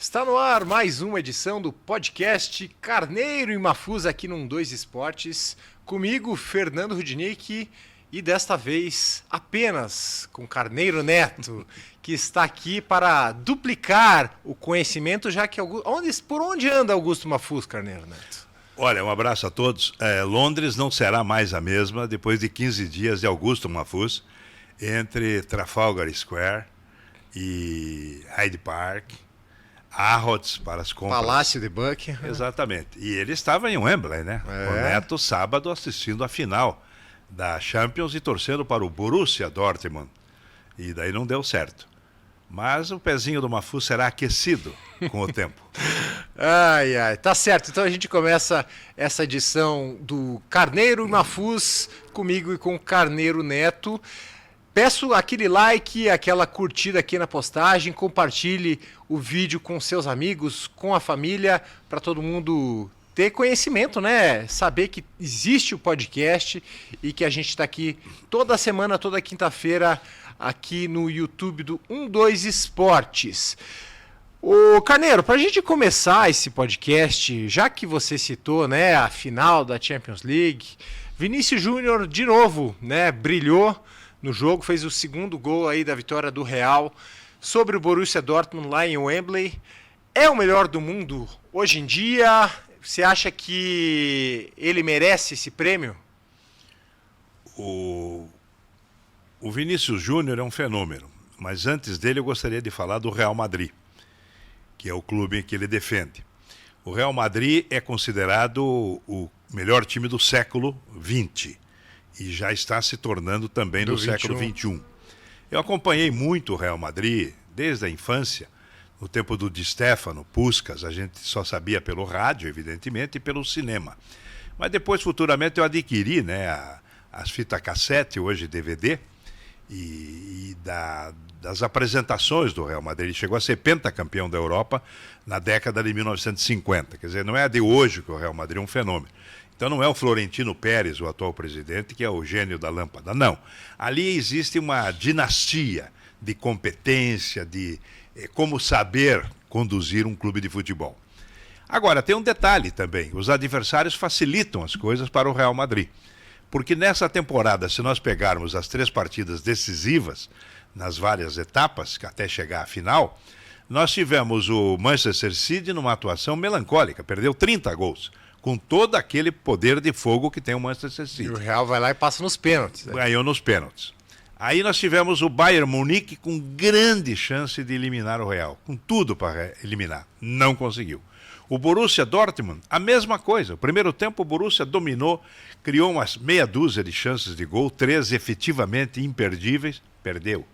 Está no ar mais uma edição do podcast Carneiro e Mafuz aqui no 12 Esportes. Comigo, Fernando Rudnick, e desta vez apenas com Carneiro Neto, que está aqui para duplicar o conhecimento, já que por onde anda Augusto Mafuz, Carneiro Neto? Olha, um abraço a todos. Londres não será mais a mesma depois de 15 dias de Augusto Mafuz, entre Trafalgar Square e Hyde Park, Harrods para as compras. Palácio de Buckingham. Exatamente. E ele estava em Wembley, né? O Neto, sábado, assistindo a final da Champions e torcendo para o Borussia Dortmund. E daí não deu certo. Mas o pezinho do Mafuz será aquecido com o tempo. Ai, tá certo. Então a gente começa essa edição do Carneiro e Mafuz comigo e com o Carneiro Neto. Peço aquele like, aquela curtida aqui na postagem, compartilhe o vídeo com seus amigos, com a família, para todo mundo ter conhecimento, né? Saber que existe o podcast e que a gente está aqui toda semana, toda quinta-feira, aqui no YouTube do 12 Esportes. Ô Carneiro, para a gente começar esse podcast, já que você citou, né, a final da Champions League, Vinícius Júnior de novo, né, brilhou no jogo, fez o segundo gol aí da vitória do Real sobre o Borussia Dortmund lá em Wembley. É o melhor do mundo hoje em dia? Você acha que ele merece esse prêmio? O Vinícius Júnior é um fenômeno, mas antes dele eu gostaria de falar do Real Madrid, que é o clube que ele defende. O Real Madrid é considerado o melhor time do século XX. E já está se tornando também do século XXI. Eu acompanhei muito o Real Madrid desde a infância, no tempo do Di Stéfano, Puskás, a gente só sabia pelo rádio, evidentemente, e pelo cinema. Mas depois, futuramente, eu adquiri, né, as fitas cassete, hoje DVD, das apresentações do Real Madrid. Ele chegou a ser pentacampeão da Europa na década de 1950. Quer dizer, não é a de hoje que o Real Madrid é um fenômeno. Então não é o Florentino Pérez, o atual presidente, que é o gênio da lâmpada. Não. Ali existe uma dinastia de competência, de como saber conduzir um clube de futebol. Agora, tem um detalhe também. Os adversários facilitam as coisas para o Real Madrid. Porque nessa temporada, se nós pegarmos as 3 partidas decisivas, nas várias etapas, até chegar à final, nós tivemos o Manchester City numa atuação melancólica, perdeu 30 gols. Com todo aquele poder de fogo que tem o Manchester City. E o Real vai lá e passa nos pênaltis. Né? Ganhou nos pênaltis. Aí nós tivemos o Bayern Munique com grande chance de eliminar o Real. Com tudo para eliminar. Não conseguiu. O Borussia Dortmund, a mesma coisa. O primeiro tempo o Borussia dominou, criou umas meia dúzia de chances de gol, 3 efetivamente imperdíveis, perdeu.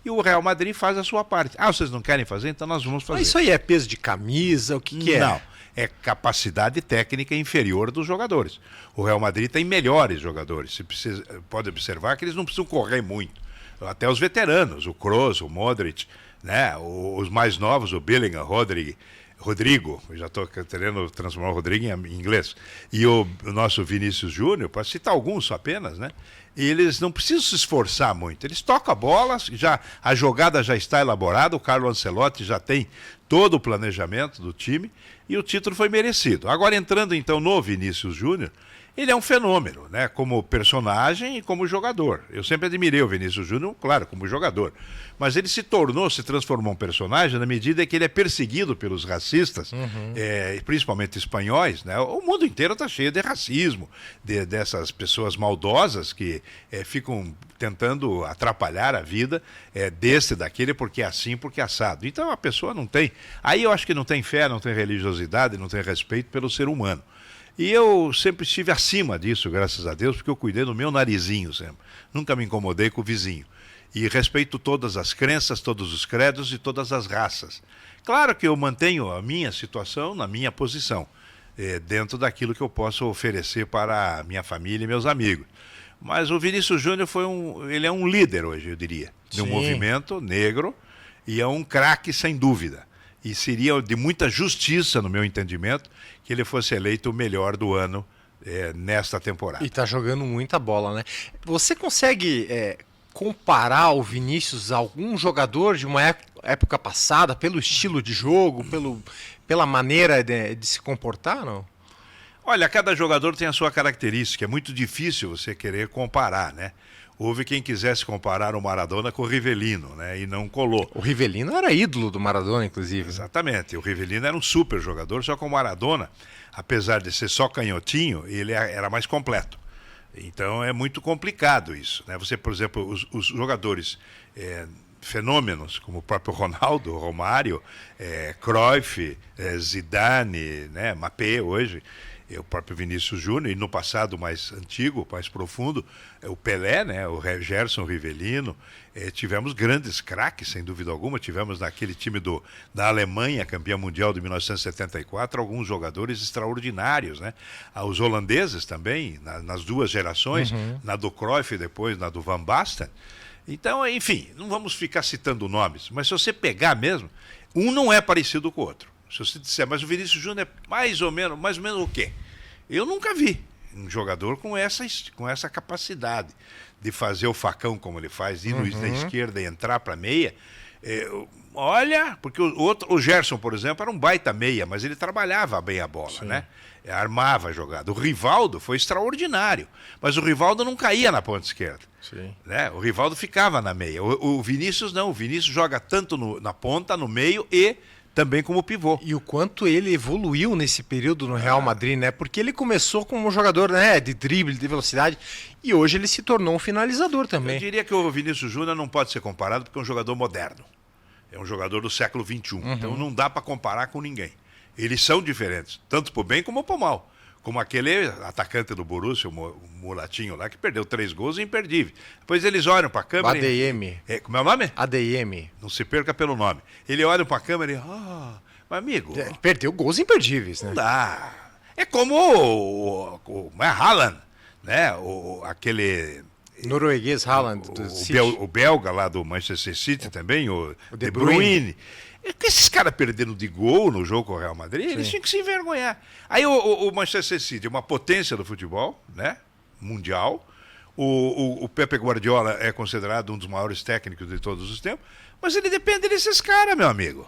E o Real Madrid faz a sua parte. Ah, vocês não querem fazer? Então nós vamos fazer. Mas isso aí é peso de camisa? O que é? Não. É capacidade técnica inferior dos jogadores. O Real Madrid tem melhores jogadores. Você pode observar que eles não precisam correr muito. Até os veteranos, o Kroos, o Modric, né? Os mais novos, o Bellingham, Rodrigo, eu já estou querendo transformar o Rodrigo em inglês, e o nosso Vinícius Júnior, para citar alguns apenas, né? E eles não precisam se esforçar muito. Eles tocam a bola, a jogada já está elaborada, o Carlo Ancelotti já tem todo o planejamento do time, e o título foi merecido. Agora, entrando então no Vinícius Júnior, ele é um fenômeno, né? Como personagem e como jogador. Eu sempre admirei o Vinícius Júnior, claro, como jogador. Mas ele se transformou um personagem na medida que ele é perseguido pelos racistas, principalmente espanhóis, né? O mundo inteiro está cheio de racismo, dessas pessoas maldosas que ficam tentando atrapalhar a vida desse, daquele, porque é assim, porque é assado. Então a pessoa não tem... Aí eu acho que não tem fé, não tem religiosidade, não tem respeito pelo ser humano. E eu sempre estive acima disso, graças a Deus, porque eu cuidei do meu narizinho sempre. Nunca me incomodei com o vizinho. E respeito todas as crenças, todos os credos e todas as raças. Claro que eu mantenho a minha situação na minha posição, dentro daquilo que eu posso oferecer para a minha família e meus amigos. Mas o Vinícius Júnior ele é um líder hoje, eu diria, de um movimento negro, e é um craque sem dúvida. E seria de muita justiça, no meu entendimento, que ele fosse eleito o melhor do ano nesta temporada. E está jogando muita bola, né? Você consegue comparar o Vinícius a algum jogador de uma época passada, pelo estilo de jogo, pela maneira de se comportar, não? Olha, cada jogador tem a sua característica. É muito difícil você querer comparar, né? Houve quem quisesse comparar o Maradona com o Rivelino, né? E não colou. O Rivelino era ídolo do Maradona, inclusive. Exatamente. O Rivelino era um super jogador, só que o Maradona, apesar de ser só canhotinho, ele era mais completo. Então é muito complicado isso, né? Você, por exemplo, os jogadores fenômenos, como o próprio Ronaldo, Romário, Cruyff, Zidane, né? Mbappé hoje, o próprio Vinícius Júnior, e no passado mais antigo, mais profundo, o Pelé, né? O Gerson Rivelino. Tivemos grandes craques, sem dúvida alguma. Tivemos naquele time da Alemanha, campeã mundial de 1974, alguns jogadores extraordinários, né? Os holandeses também, nas duas gerações, na do Cruyff e depois na do Van Basten. Então, enfim, não vamos ficar citando nomes, mas se você pegar mesmo, um não é parecido com o outro. Se você disser, mas o Vinícius Júnior é mais ou menos o quê? Eu nunca vi um jogador com essa capacidade de fazer o facão como ele faz, ir da esquerda e entrar para meia. Olha, porque o Gerson, por exemplo, era um baita meia, mas ele trabalhava bem a bola, Sim. né? Armava a jogada. O Rivaldo foi extraordinário, mas o Rivaldo não caía na ponta esquerda. Sim. Né? O Rivaldo ficava na meia. O Vinícius não, o Vinícius joga tanto na ponta, no meio e também como pivô. E o quanto ele evoluiu nesse período no Real Madrid, né? Porque ele começou como um jogador, né, de drible, de velocidade, e hoje ele se tornou um finalizador também. Eu diria que o Vinícius Júnior não pode ser comparado porque é um jogador moderno. É um jogador do século XXI. Então não dá para comparar com ninguém. Eles são diferentes, tanto por bem como por mal. Como aquele atacante do Borussia, o mulatinho lá, que perdeu 3 gols e imperdível. Depois eles olham para a câmera... ADM. Como é o nome? ADM. Não se perca pelo nome. Ele olha para a câmera e... mas amigo... Ele perdeu gols imperdíveis, né? Não dá. É como o Haaland, né? Aquele... Norueguês Haaland. O belga lá do Manchester City também, o De Bruyne. Esses caras perderam de gol no jogo com o Real Madrid, Sim. eles tinham que se envergonhar. Aí o Manchester City, uma potência do futebol, né? Mundial. O Pepe Guardiola é considerado um dos maiores técnicos de todos os tempos, mas ele depende desses caras, meu amigo.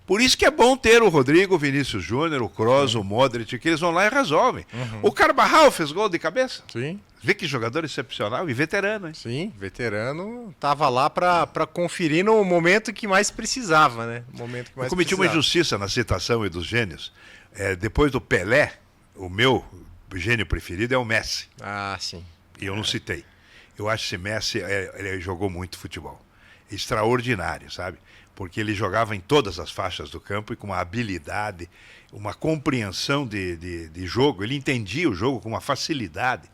Por isso que é bom ter o Rodrigo, o Vinícius Júnior, o Kroos, o Modric, que eles vão lá e resolvem. O Carvajal fez gol de cabeça. Sim. Vê que jogador excepcional e veterano, hein? Sim, veterano. Tava lá para conferir no momento que mais precisava, né? Eu cometi uma injustiça na citação e dos gênios. Depois do Pelé, o meu gênio preferido é o Messi. Ah, sim. E eu não citei. Eu acho que esse Messi ele jogou muito futebol. Extraordinário, sabe? Porque ele jogava em todas as faixas do campo e com uma habilidade, uma compreensão de jogo. Ele entendia o jogo com uma facilidade.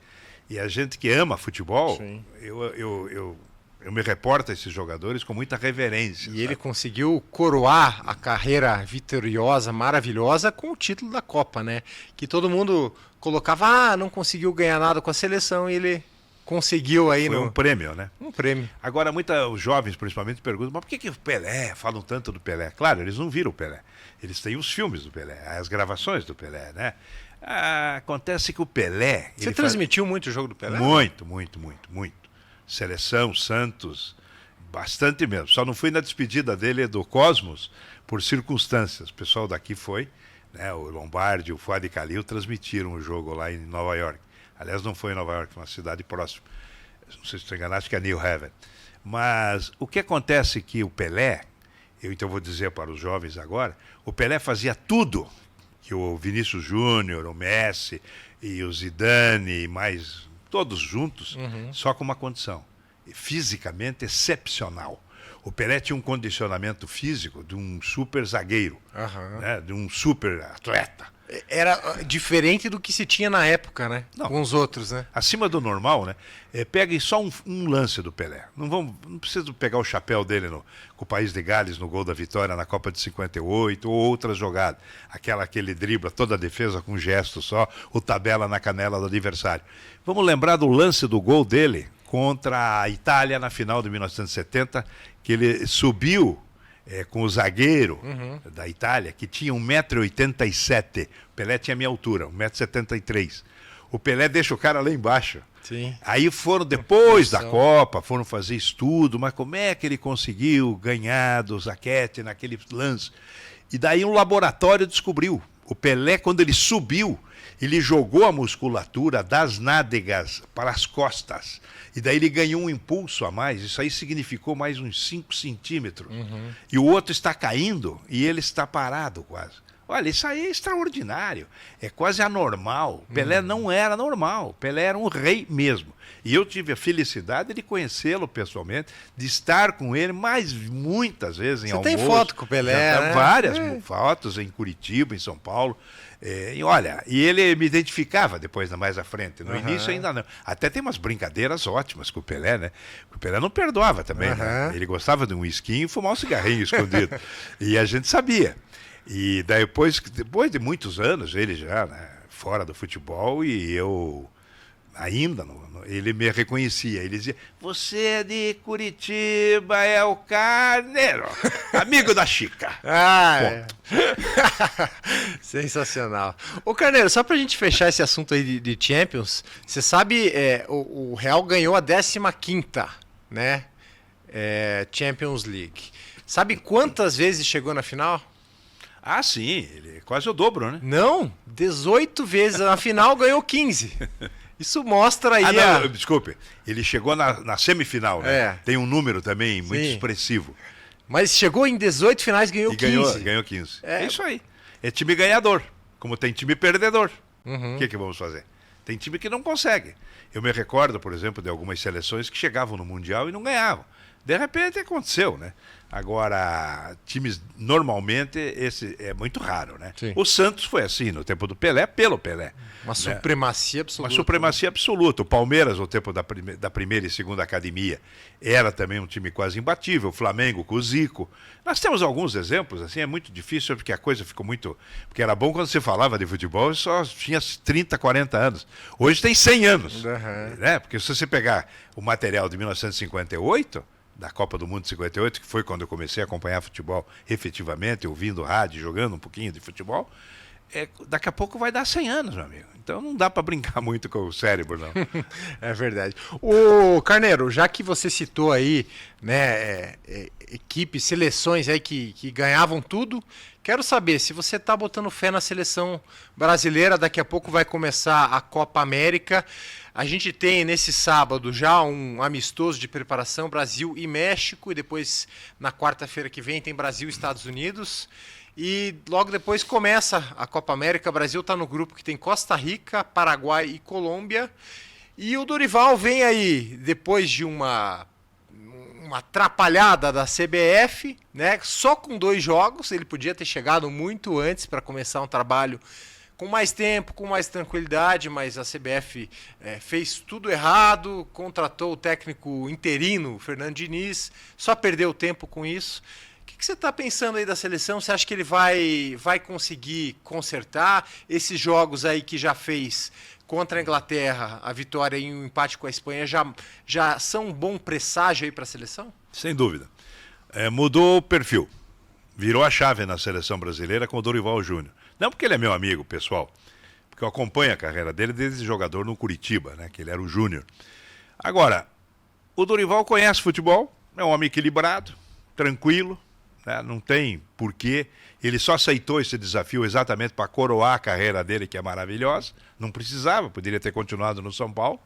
E a gente que ama futebol, eu me reporto a esses jogadores com muita reverência. E ele conseguiu coroar a carreira vitoriosa, maravilhosa, com o título da Copa, né? Que todo mundo colocava, não conseguiu ganhar nada com a seleção, e ele conseguiu aí... Foi um prêmio, né? Um prêmio. Agora, os jovens, principalmente, perguntam, mas por que o Pelé, falam tanto do Pelé? Claro, eles não viram o Pelé. Eles têm os filmes do Pelé, as gravações do Pelé, né? Acontece que o Pelé... Você transmitiu muito o jogo do Pelé? Muito. Seleção, Santos, bastante mesmo. Só não fui na despedida dele do Cosmos por circunstâncias. O pessoal daqui foi, né? O Lombardi, o Fuad Khalil transmitiram o jogo lá em Nova York. Aliás, não foi em Nova York, foi uma cidade próxima. Não sei se estou enganado, acho que é New Haven. Mas o que acontece é que o Pelé, eu então vou dizer para os jovens agora, o Pelé fazia tudo que o Vinícius Júnior, o Messi e o Zidane, e mais todos juntos, só com uma condição: fisicamente excepcional. O Pelé tinha um condicionamento físico de um super zagueiro, né? De um super atleta. Era diferente do que se tinha na época, né? Não. Com os outros, né? Acima do normal, né? Pegue só um lance do Pelé. Não precisa pegar o chapéu dele com o País de Gales no gol da vitória na Copa de 58 ou outras jogadas. Aquele dribla toda a defesa com um gesto só, o tabela na canela do adversário. Vamos lembrar do lance do gol dele contra a Itália na final de 1970, que ele subiu com o zagueiro da Itália, que tinha 1,87 m. O Pelé tinha a minha altura, 1,73 m. O Pelé deixa o cara lá embaixo. Sim. Aí foram, depois da Copa, foram fazer estudo, mas como é que ele conseguiu ganhar do Zaquete naquele lance? E daí um laboratório descobriu. O Pelé, quando ele subiu, ele jogou a musculatura das nádegas para as costas. E daí ele ganhou um impulso a mais. Isso aí significou mais uns 5 centímetros. E o outro está caindo e ele está parado quase. Olha, isso aí é extraordinário. É quase anormal. Pelé não era normal. Pelé era um rei mesmo. E eu tive a felicidade de conhecê-lo pessoalmente, de estar com ele, mas muitas vezes em almoço. Você tem foto com o Pelé, né? Várias fotos em Curitiba, em São Paulo. E olha, e ele me identificava depois, mais à frente. No início ainda não. Até tem umas brincadeiras ótimas com o Pelé, né? O Pelé não perdoava também. Né? Ele gostava de um whisky e fumar um cigarrinho escondido. E a gente sabia. E daí, depois de muitos anos, ele já né, fora do futebol, e eu ainda, ele me reconhecia. Ele dizia, você é de Curitiba, é o Carneiro, amigo da Chica. Sensacional. Ô Carneiro, só pra gente fechar esse assunto aí de Champions, você sabe, o Real ganhou a 15ª, né? Champions League. Sabe quantas vezes chegou na final? Ah, sim, ele é quase o dobro, né? Não, 18 vezes. Na final ganhou 15. Isso mostra aí. Desculpe, ele chegou na semifinal, né? Tem um número também muito expressivo. Mas chegou em 18 finais e ganhou 15. Ganhou 15. É isso aí. É time ganhador, como tem time perdedor. O que vamos fazer? Tem time que não consegue. Eu me recordo, por exemplo, de algumas seleções que chegavam no Mundial e não ganhavam. De repente aconteceu, né? Agora, times, normalmente, esse é muito raro, né? Sim. O Santos foi assim, no tempo do Pelé, pelo Pelé. Uma supremacia absoluta. Uma supremacia absoluta. O Palmeiras, no tempo da primeira e segunda academia, era também um time quase imbatível. O Flamengo com o Zico. Nós temos alguns exemplos, assim, é muito difícil, porque a coisa ficou muito... Porque era bom quando você falava de futebol e só tinha 30, 40 anos. Hoje tem 100 anos. Né? Porque se você pegar o material de 1958... da Copa do Mundo de 58, que foi quando eu comecei a acompanhar futebol efetivamente, ouvindo rádio, jogando um pouquinho de futebol, daqui a pouco vai dar 100 anos, meu amigo. Então não dá para brincar muito com o cérebro, não. É verdade. Ô, Carneiro, já que você citou aí, né, equipes, seleções aí que ganhavam tudo, quero saber se você está botando fé na seleção brasileira. Daqui a pouco vai começar a Copa América. A gente tem nesse sábado já um amistoso de preparação, Brasil e México, e depois na quarta-feira que vem tem Brasil e Estados Unidos. E logo depois começa a Copa América. O Brasil está no grupo que tem Costa Rica, Paraguai e Colômbia. E o Dorival vem aí, depois de uma atrapalhada da CBF, né? Só com 2 jogos. Ele podia ter chegado muito antes para começar um trabalho com mais tempo, com mais tranquilidade, mas a CBF fez tudo errado, contratou o técnico interino, Fernando Diniz, só perdeu tempo com isso. O que você está pensando aí da seleção? Você acha que ele vai conseguir consertar esses jogos aí que já fez contra a Inglaterra, a vitória e um empate com a Espanha, já são um bom presságio aí para a seleção? Sem dúvida. Mudou o perfil. Virou a chave na seleção brasileira com o Dorival Júnior. Não porque ele é meu amigo pessoal, porque eu acompanho a carreira dele desde jogador no Curitiba, né, que ele era o Júnior. Agora, o Dorival conhece futebol, é um homem equilibrado, tranquilo, né, não tem porquê. Ele só aceitou esse desafio exatamente para coroar a carreira dele, que é maravilhosa. Não precisava, poderia ter continuado no São Paulo.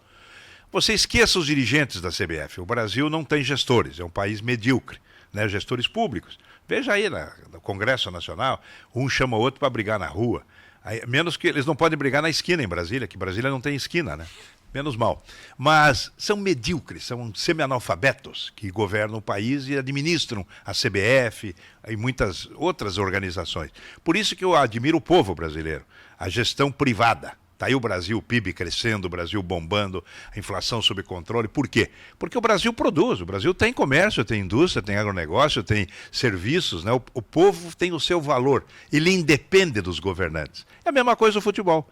Você esqueça os dirigentes da CBF. O Brasil não tem gestores, é um país medíocre, né, gestores públicos. Veja aí no Congresso Nacional, um chama o outro para brigar na rua. Aí, menos que eles não podem brigar na esquina em Brasília, que Brasília não tem esquina, né? Menos mal. Mas são medíocres, são semi-analfabetos que governam o país e administram a CBF e muitas outras organizações. Por isso que eu admiro o povo brasileiro, a gestão privada. Está aí o Brasil, o PIB crescendo, o Brasil bombando, a inflação sob controle. Por quê? Porque o Brasil produz, o Brasil tem comércio, tem indústria, tem agronegócio, tem serviços, né? O povo tem o seu valor, ele independe dos governantes. É a mesma coisa o futebol.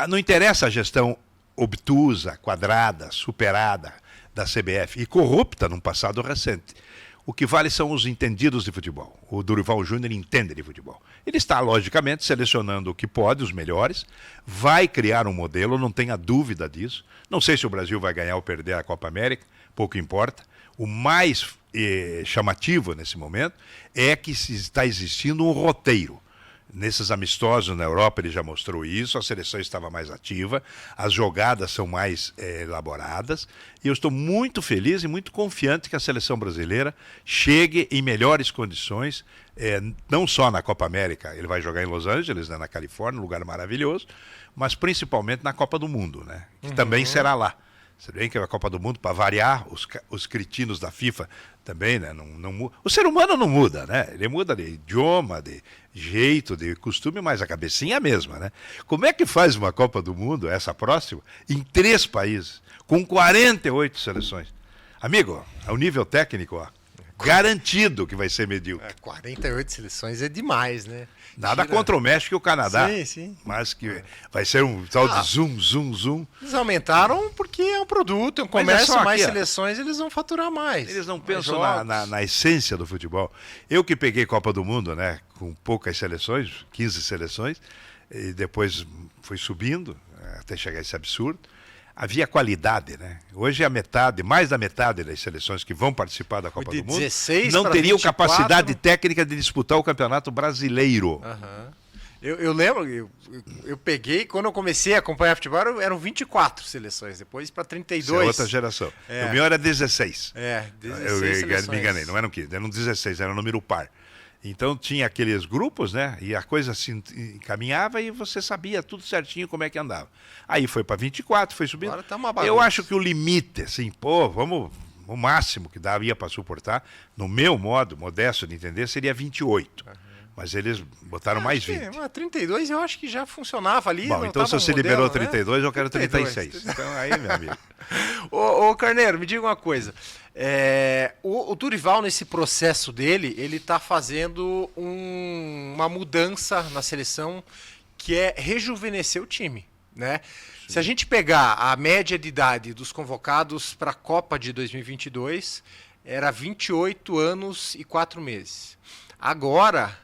Não interessa a gestão obtusa, quadrada, superada da CBF e corrupta num passado recente. O que vale são os entendidos de futebol. O Dorival Júnior entende de futebol. Ele está, logicamente, selecionando o que pode, os melhores, vai criar um modelo, não tenha dúvida disso. Não sei se o Brasil vai ganhar ou perder a Copa América, pouco importa. O mais chamativo nesse momento é que está existindo um roteiro. Nesses amistosos na Europa ele já mostrou isso, a seleção estava mais ativa, as jogadas são mais elaboradas, e eu estou muito feliz e muito confiante que a seleção brasileira chegue em melhores condições, não só na Copa América, ele vai jogar em Los Angeles, né, na Califórnia, um lugar maravilhoso, mas principalmente na Copa do Mundo, né, que também será lá. Você vê que a Copa do Mundo, para variar, os cretinos da FIFA também, né? O ser humano não muda, né? Ele muda de idioma, de jeito, de costume, mas a cabecinha é a mesma, né? Como é que faz uma Copa do Mundo, essa próxima, em 3 países, com 48 seleções? Amigo, ao nível técnico, ó, garantido que vai ser medíocre. 48 seleções é demais, né? Nada contra o México e o Canadá. Sim, sim. Mas que vai ser um tal de zoom. Eles aumentaram porque é um produto, é um comércio, aqui, mais seleções, eles vão faturar mais. Eles não pensam na essência do futebol. Eu que peguei Copa do Mundo, né, com poucas seleções, 15 seleções, e depois fui subindo, até chegar a esse absurdo. Havia qualidade, né? Hoje a metade, mais da metade das seleções que vão participar da Copa do Mundo não teriam 24, capacidade técnica de disputar o Campeonato Brasileiro. Eu lembro, eu peguei, quando eu comecei a acompanhar futebol, eram 24 seleções, depois para 32. Isso é outra geração. O meu era 16. 16 eu me enganei, não eram 15, eram 16, era um número par. Então tinha aqueles grupos, né? E a coisa se encaminhava e você sabia tudo certinho como é que andava. Aí foi para 24, foi subindo. Agora tá uma bagunça. Eu acho que o limite, assim, vamos, o máximo que daria para suportar, no meu modo modesto de entender, seria 28. Mas eles botaram mais 20. 32 eu acho que já funcionava ali. Bom, então se você liberou 32, eu quero 36. Então aí, meu amigo. Ô Carneiro, me diga uma coisa. O Dorival, nesse processo dele, ele está fazendo uma mudança na seleção que é rejuvenescer o time, né? Se a gente pegar a média de idade dos convocados para a Copa de 2022, era 28 anos e 4 meses. Agora,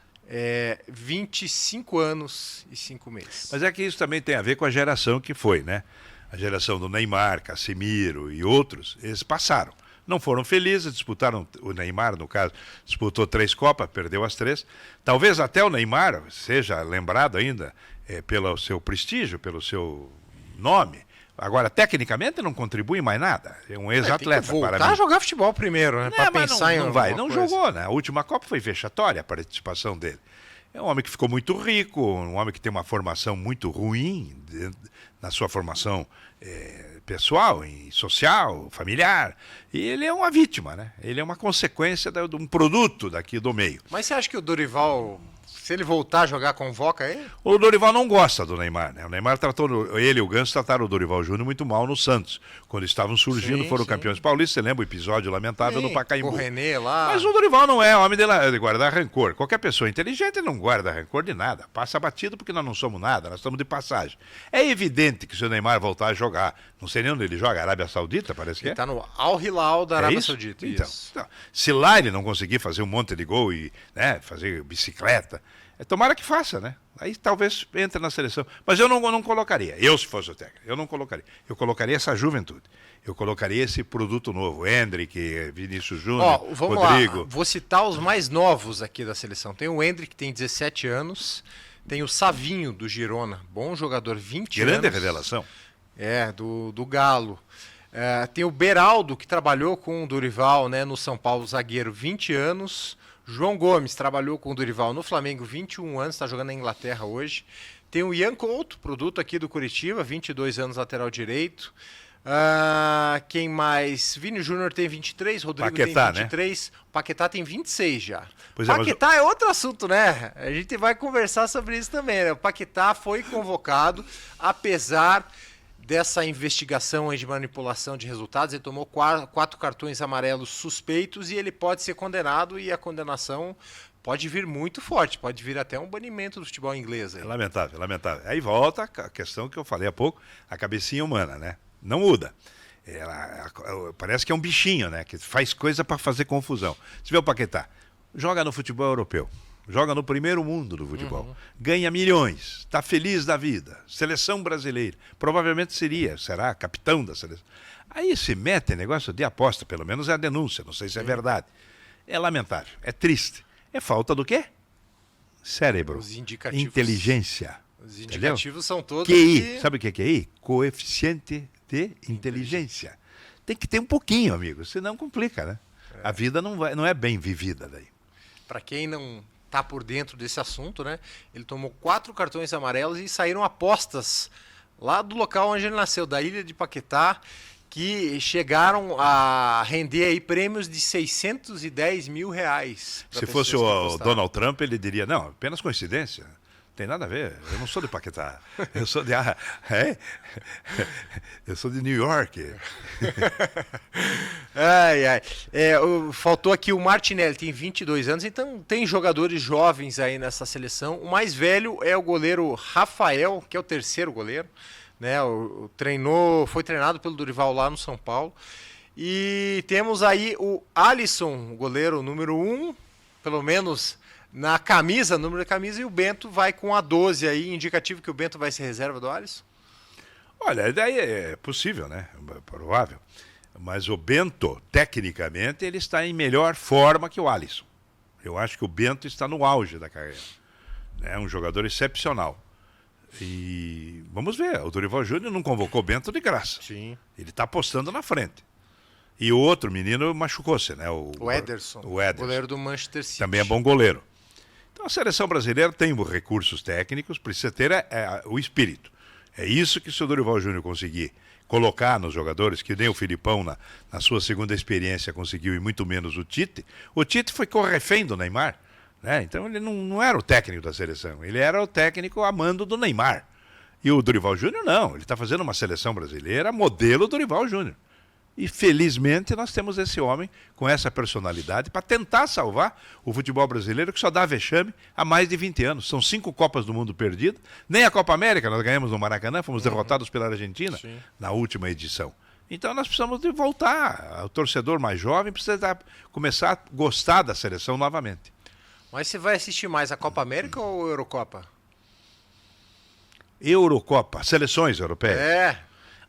25 anos e 5 meses. Mas é que isso também tem a ver com a geração que foi, né? A geração do Neymar, Casemiro e outros, eles passaram. Não foram felizes, disputaram, o Neymar, no caso, disputou 3 Copas, perdeu as 3. Talvez até o Neymar seja lembrado ainda pelo seu prestígio, pelo seu nome. Agora, tecnicamente, não contribui mais nada. É um ex-atleta. Tem que voltar a jogar futebol primeiro, né? Para pensar não vai. Não jogou, né? A última Copa foi vexatória a participação dele. É um homem que ficou muito rico, um homem que tem uma formação muito ruim na sua formação pessoal, social, familiar. E ele é uma vítima, né? Ele é uma consequência de um produto daqui do meio. Mas você acha que o Dorival, se ele voltar a jogar, convoca ele? O Dorival não gosta do Neymar, né? O Neymar ele e o Ganso trataram o Dorival Júnior muito mal no Santos. Quando estavam surgindo, foram campeões paulistas. Você lembra o episódio lamentável no Pacaembu? O René lá. Mas o Dorival não é homem de guardar rancor. Qualquer pessoa inteligente não guarda rancor de nada. Passa batido porque nós não somos nada, nós estamos de passagem. É evidente que se o Neymar voltar a jogar, não sei nem onde ele joga, Arábia Saudita, parece que ele está no Al Hilal da Arábia isso? Saudita. Então, se lá ele não conseguir fazer um monte de gol e fazer bicicleta, tomara que faça, né? Aí talvez entre na seleção. Mas eu não colocaria. Eu, se fosse o técnico, eu não colocaria. Eu colocaria essa juventude. Eu colocaria esse produto novo. Hendrick, Vinícius Júnior, vamos Rodrigo. Lá. Vou citar os mais novos aqui da seleção. Tem o Hendrick, que tem 17 anos. Tem o Savinho, do Girona. Bom jogador, 20 anos. Grande revelação. Do Galo. Tem o Beraldo, que trabalhou com o Dorival, né, no São Paulo, zagueiro, 20 anos. João Gomes trabalhou com o Dorival no Flamengo, 21 anos, está jogando na Inglaterra hoje. Tem o Ian Couto, produto aqui do Curitiba, 22 anos, lateral direito. Quem mais? Vini Júnior tem 23, Rodrigo Paquetá, tem 23, né? Paquetá tem 26 já. Paquetá mas... é outro assunto, né? A gente vai conversar sobre isso também, né? O Paquetá foi convocado, apesar dessa investigação de manipulação de resultados. Ele tomou 4 cartões amarelos suspeitos e ele pode ser condenado, e a condenação pode vir muito forte, pode vir até um banimento do futebol inglês. Aí. Lamentável. Aí volta a questão que eu falei há pouco, a cabecinha humana, né? Não muda. Parece que é um bichinho, né? Que faz coisa para fazer confusão. Você vê o Paquetá, joga no futebol europeu, joga no primeiro mundo do futebol, ganha milhões, está feliz da vida, seleção brasileira, provavelmente será capitão da seleção. Aí se mete em negócio de aposta, pelo menos é a denúncia, não sei se é verdade. É lamentável, é triste. É falta do quê? Cérebro, Os indicativos, inteligência. Os indicativos são todos QI, sabe o que é QI? Coeficiente de inteligência. Tem que ter um pouquinho, amigo, senão complica, né? A vida não é bem vivida daí. Para quem não está por dentro desse assunto, né? Ele tomou 4 cartões amarelos e saíram apostas lá do local onde ele nasceu, da ilha de Paquetá, que chegaram a render aí prêmios de 610 mil reais. Se fosse o Donald Trump, ele diria, não, apenas coincidência. Não tem nada a ver, eu não sou de Paquetá, eu sou de eu sou de New York. Faltou aqui o Martinelli, tem 22 anos, então tem jogadores jovens aí nessa seleção. O mais velho é o goleiro Rafael, que é o terceiro goleiro, né? Foi treinado pelo Dorival lá no São Paulo. E temos aí o Alisson, o goleiro número 1, pelo menos na camisa, número da camisa, e o Bento vai com a 12 aí, indicativo que o Bento vai ser reserva do Alisson? Olha, daí é possível, né? Provável. Mas o Bento, tecnicamente, ele está em melhor forma que o Alisson. Eu acho que o Bento está no auge da carreira. É um jogador excepcional. E vamos ver, o Dorival Júnior não convocou o Bento de graça. Sim. Ele está apostando na frente. E o outro menino machucou-se, né? O Ederson, goleiro do Manchester City. Também é bom goleiro. Então a seleção brasileira tem recursos técnicos, precisa ter o espírito. É isso que se o Dorival Júnior conseguir colocar nos jogadores, que nem o Filipão na sua segunda experiência conseguiu, e muito menos o Tite. O Tite foi refém do Neymar, né? Então ele não era o técnico da seleção, ele era o técnico a mando do Neymar. E o Dorival Júnior não, ele está fazendo uma seleção brasileira modelo Dorival Júnior. E felizmente nós temos esse homem com essa personalidade para tentar salvar o futebol brasileiro, que só dá vexame há mais de 20 anos. São 5 Copas do Mundo perdidas, nem a Copa América nós ganhamos no Maracanã, fomos derrotados pela Argentina na última edição. Então nós precisamos de voltar. O torcedor mais jovem precisa começar a gostar da seleção novamente. Mas você vai assistir mais a Copa América ou a Eurocopa? Eurocopa, seleções europeias. É.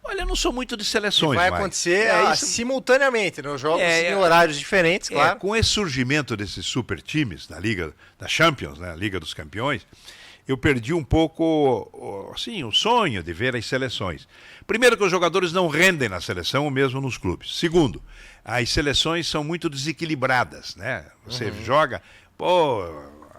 Olha, eu não sou muito de seleções. Vai acontecer simultaneamente, né? Os jogos em horários diferentes, claro. Com esse surgimento desses super times da Liga da Champions, né? A Liga dos Campeões, eu perdi um pouco assim, o sonho de ver as seleções. Primeiro, que os jogadores não rendem na seleção ou mesmo nos clubes. Segundo, as seleções são muito desequilibradas, né? Você joga,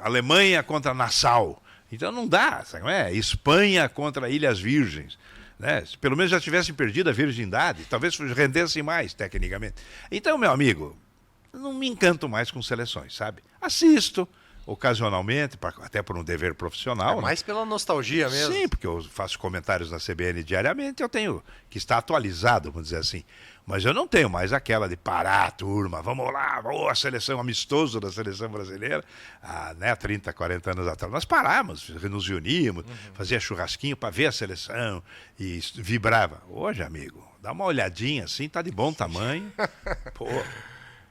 Alemanha contra Nassau. Então não dá, sabe? Espanha contra Ilhas Virgens. Né? Se pelo menos já tivessem perdido a virgindade, talvez rendessem mais tecnicamente. Então, meu amigo, não me encanto mais com seleções, sabe? Assisto ocasionalmente, até por um dever profissional. Mais pela nostalgia mesmo. Sim, porque eu faço comentários na CBN diariamente, eu tenho que estar atualizado, vamos dizer assim. Mas eu não tenho mais aquela de parar a turma, vamos lá, a seleção amistoso da seleção brasileira, 30, 40 anos atrás. Nós parávamos, nos reuníamos, fazia churrasquinho para ver a seleção e vibrava. Hoje, amigo, dá uma olhadinha assim, tá de bom tamanho. Pô.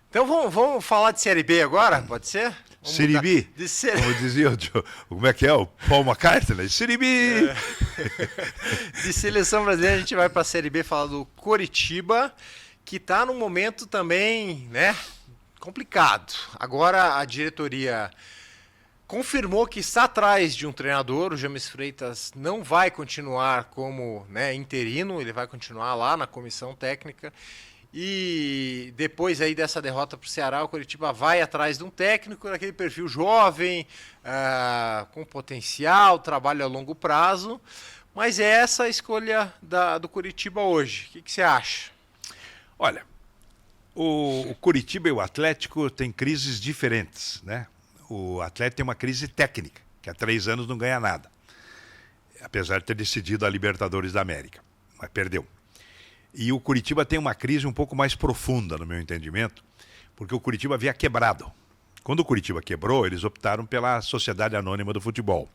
Então vamos falar de Série B agora, pode ser? Série B? Como dizia como é que é o Paul McCartney? Série B! De seleção brasileira a gente vai para a Série B falar do Coritiba, que está num momento também, né, complicado. Agora a diretoria confirmou que está atrás de um treinador, o James Freitas não vai continuar como, né, interino, ele vai continuar lá na comissão técnica. E depois aí dessa derrota para o Ceará, o Coritiba vai atrás de um técnico daquele perfil jovem, com potencial, trabalho a longo prazo. Mas é essa a escolha do Coritiba hoje. O que você acha? Olha, o Coritiba e o Atlético têm crises diferentes, né? O Atlético tem uma crise técnica, que há 3 anos não ganha nada. Apesar de ter decidido a Libertadores da América, mas perdeu. E o Coritiba tem uma crise um pouco mais profunda, no meu entendimento, porque o Coritiba havia quebrado. Quando o Curitiba quebrou, eles optaram pela Sociedade Anônima do Futebol.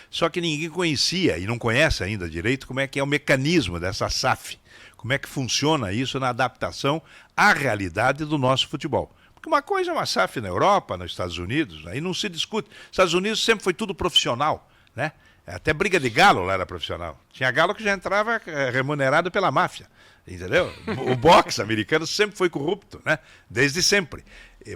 Só que ninguém conhecia, e não conhece ainda direito, como é que é o mecanismo dessa SAF. Como é que funciona isso na adaptação à realidade do nosso futebol. Porque uma coisa é uma SAF na Europa, nos Estados Unidos, aí não se discute. Estados Unidos sempre foi tudo profissional, né? Até briga de galo lá era profissional. Tinha galo que já entrava remunerado pela máfia, entendeu? O boxe americano sempre foi corrupto, né? Desde sempre,